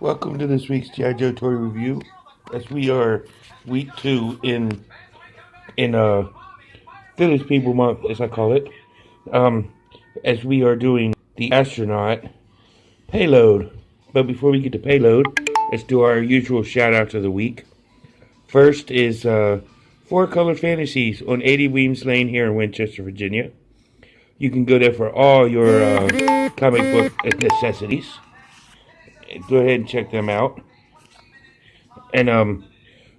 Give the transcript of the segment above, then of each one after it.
Welcome to this week's G.I. Joe toy review. As we are week 2 in Village People Month, as I call it. As we are doing the astronaut Payload. But before we get to Payload, let's do our usual shout outs of the week. First is Four Color Fantasies on 80 Weems Lane here in Winchester, Virginia. You can go there for all your comic book necessities. Go ahead and check them out. And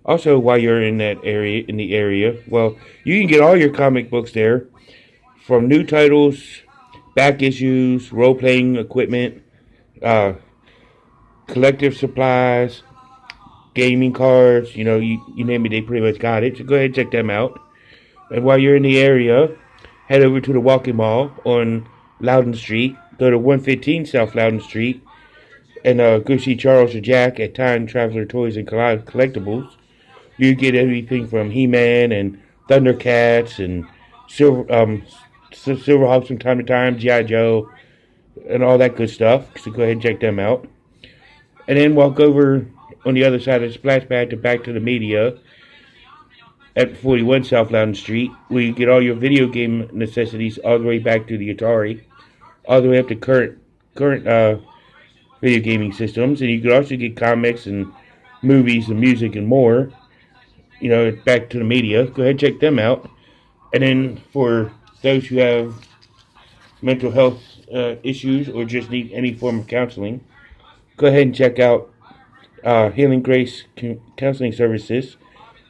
also, while you're in the area, well, you can get all your comic books there, from new titles, back issues, role-playing equipment, uh, collective supplies, gaming cards. You name it, they pretty much got it. So go ahead and check them out. And while you're in the area, head over to the Walking Mall on Loudon Street. Go to 115 South Loudon Street, and go see Charles or Jack at Time Traveler Toys and Collectibles. You get everything from He-Man and Thundercats and Silverhawks from time to time, G.I. Joe, and all that good stuff. So go ahead and check them out. And then walk over on the other side of the splash pad to Back to the Media at 41 South Loudon Street, where you get all your video game necessities all the way back to the Atari, all the way up to current video gaming systems. And you can also get comics and movies and music and more. Back to the Media. Go ahead and check them out. And then for those who have mental health issues or just need any form of counseling, go ahead and check out Healing Grace Counseling Services,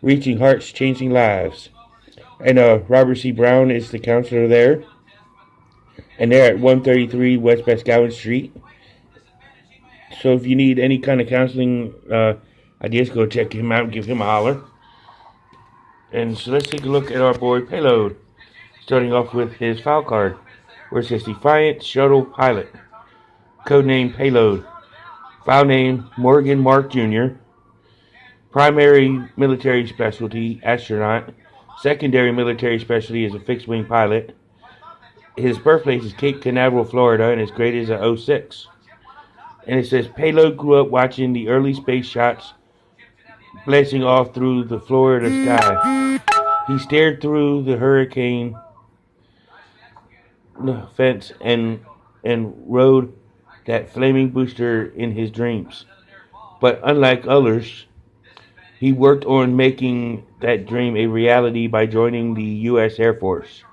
Reaching Hearts, Changing Lives. And Robert C. Brown is the counselor there. And they're at 133 West Bascowan Street. So if you need any kind of counseling ideas, go check him out and give him a holler. And so let's take a look at our boy Payload, starting off with his file card, where it says Defiant Shuttle Pilot, codename Payload, file name Morgan Mark Jr., primary military specialty astronaut, secondary military specialty is a fixed-wing pilot. His birthplace is Cape Canaveral, Florida, and his grade is a 06. And it says Payload grew up watching the early space shots blazing off through the Florida sky. He stared through the hurricane fence and rode that flaming booster in his dreams. But unlike others, he worked on making that dream a reality by joining the U.S. Air Force.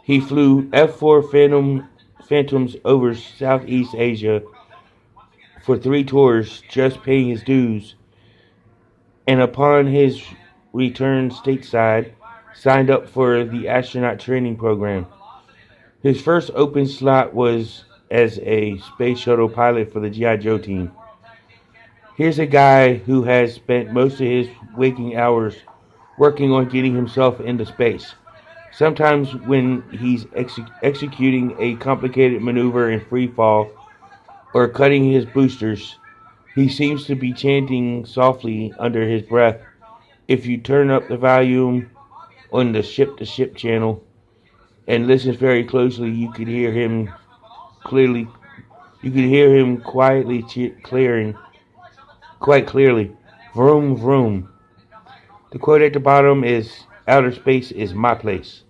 He flew F-4 Phantoms over Southeast Asia for 3 tours, just paying his dues, and upon his return stateside, signed up for the astronaut training program. His first open slot was as a space shuttle pilot for the G.I. Joe team. Here's a guy who has spent most of his waking hours working on getting himself into space. Sometimes when he's executing a complicated maneuver in free fall or cutting his boosters, he seems to be chanting softly under his breath. If you turn up the volume on the ship-to-ship channel and listen very closely, you could hear him clearly. You could hear him quietly quite clearly. Vroom, vroom. The quote at the bottom is, "Outer space is my place."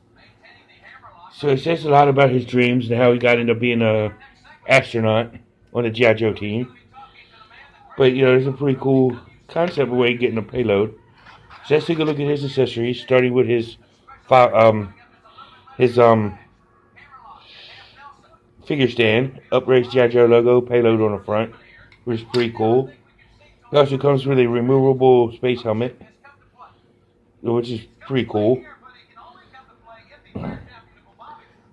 So it says a lot about his dreams and how he got into being an astronaut on the G.I. Joe team. But, it's a pretty cool concept way of getting a Payload. So let's take a look at his accessories, starting with his figure stand, upraised G.I. Joe logo, Payload on the front, which is pretty cool. It also comes with a removable space helmet, which is pretty cool.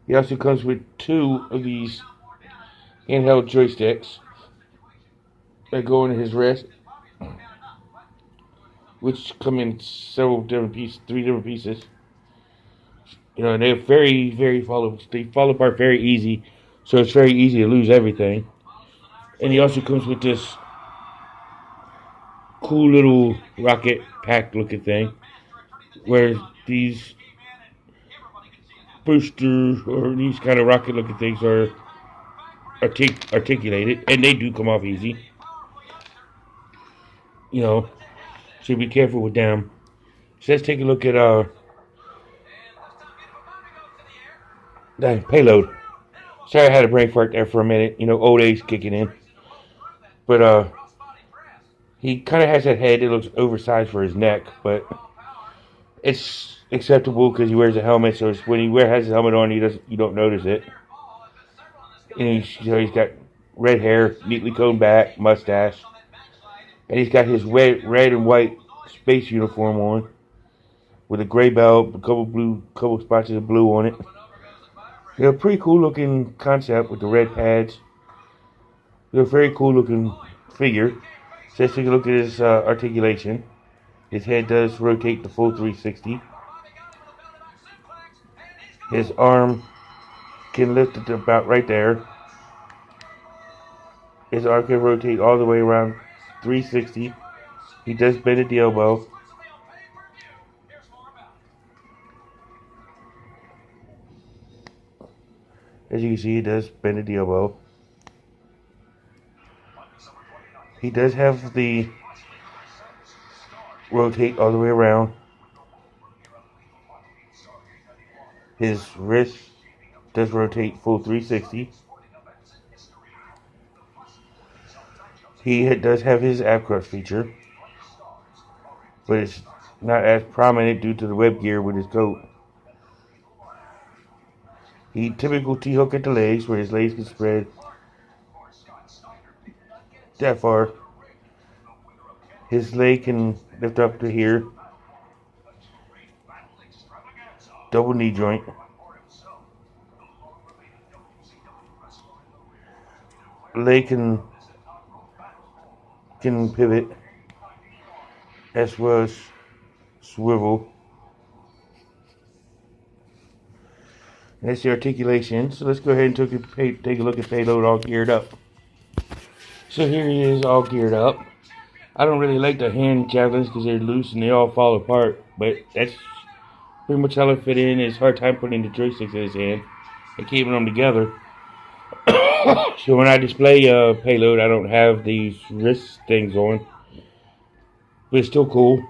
He also comes with 2 of these handheld joysticks that go into his wrist, which come in 3 different pieces. And they're very, very they fall apart very easy, so it's very easy to lose everything. And he also comes with this cool little rocket pack looking thing, where these boosters or these kind of rocket looking things are articulated, and they do come off easy. you know, so be careful with them. So let's take a look at that Payload. Sorry I had a brain fart there for a minute. You know, old age kicking in. But he kind of has that head that looks oversized for his neck, but it's acceptable because he wears a helmet. So when he has his helmet on, you don't notice it. And he's got red hair, neatly combed back, mustache, and he's got his red and white space uniform on with a gray belt, a couple spots of blue on it. Yeah, pretty cool looking concept with the red pads. They're a very cool looking figure. So let's take a look at his articulation. His head does rotate the full 360. His arm can lift it about right there. His arm can rotate all the way around 360. He does bend at the elbow. As you can see, he does bend at the elbow. He does have the rotate all the way around. His wrist does rotate full 360. He does have his ab crunch feature, but it's not as prominent due to the web gear with his coat. He typical T-hook at the legs, where his legs can spread that far. His leg can lift up to here. Double knee joint. Leg can pivot as well as swivel. That's the articulation. So let's go ahead and take a look at Payload all geared up. So here he is all geared up. I don't really like the hand javelins because they're loose and they all fall apart, but that's pretty much how they fit in. It's a hard time putting the joysticks in his hand and keeping them together. So when I display Payload, I don't have these wrist things on, but it's still cool.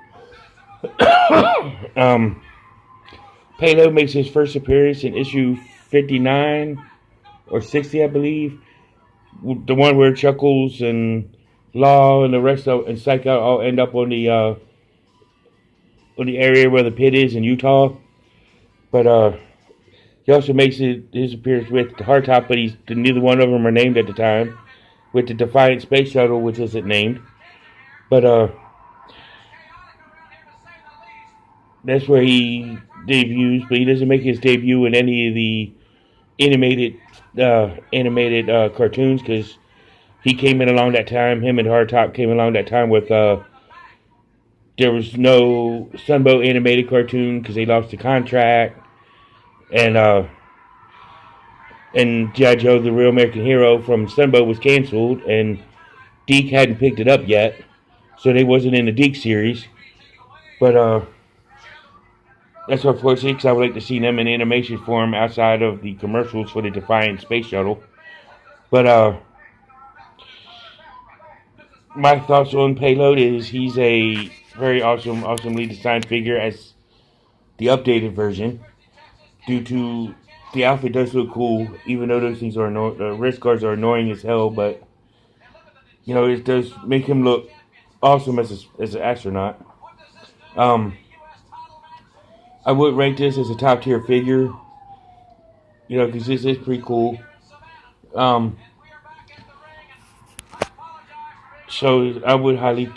Payload makes his first appearance in issue 59 or 60, I believe. The one where Chuckles and Law and the rest of and Psych Out all end up on the area where the pit is in Utah. But he also makes his appearance with the Hardtop, but neither one of them are named at the time. With the Defiant Space Shuttle, which isn't named. But that's where he debuts, but he doesn't make his debut in any of the animated cartoons because he came in along that time. Him and Hardtop came along that time with there was no Sunbow animated cartoon because they lost the contract, and G.I. Joe, the Real American Hero from Sunbow was canceled, and Deke hadn't picked it up yet, so they wasn't in the Deke series. But that's unfortunate because I would like to see them in animation form outside of the commercials for the Defiant Space Shuttle. But my thoughts on Payload is he's a very awesomely designed figure as the updated version. Due to the outfit does look cool, even though those things are the wrist guards are annoying as hell. But you know, it does make him look awesome as an astronaut. I would rate this as a top tier figure, you know, because this is pretty cool. So I would highly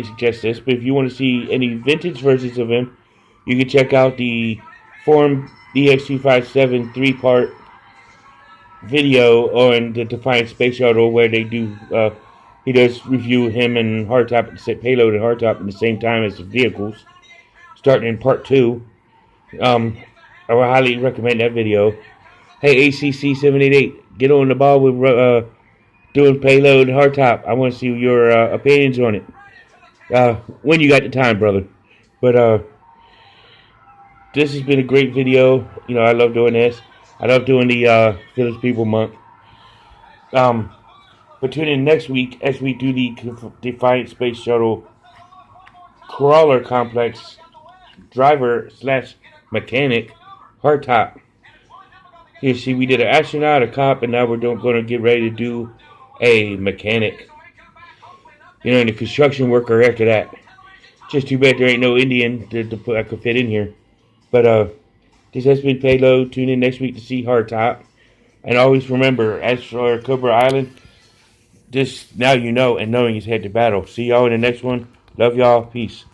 suggest this. But if you want to see any vintage versions of him, you can check out the Forum DX257 3-part video on the Defiant Space Shuttle where they do. He does review him and Hardtop, Payload and Hardtop at the same time as the vehicles, starting in part 2. I would highly recommend that video. Hey, ACC788, get on the ball with doing Payload and Hardtop. I want to see your opinions on it. When you got the time, brother. But this has been a great video. You know, I love doing this. I love doing the Village People Month. But tune in next week as we do the Defiant Space Shuttle crawler complex driver slash mechanic hardtop. You see, we did an astronaut, a cop, and now we're going to get ready to do a mechanic. You know, and a construction worker after that. Just too bad there ain't no Indian to put, I could fit in here. But this has been Payload. Tune in next week to see hardtop. And always remember, as for Cobra Island, just now you know, and knowing is head to battle. See y'all in the next one. Love y'all. Peace.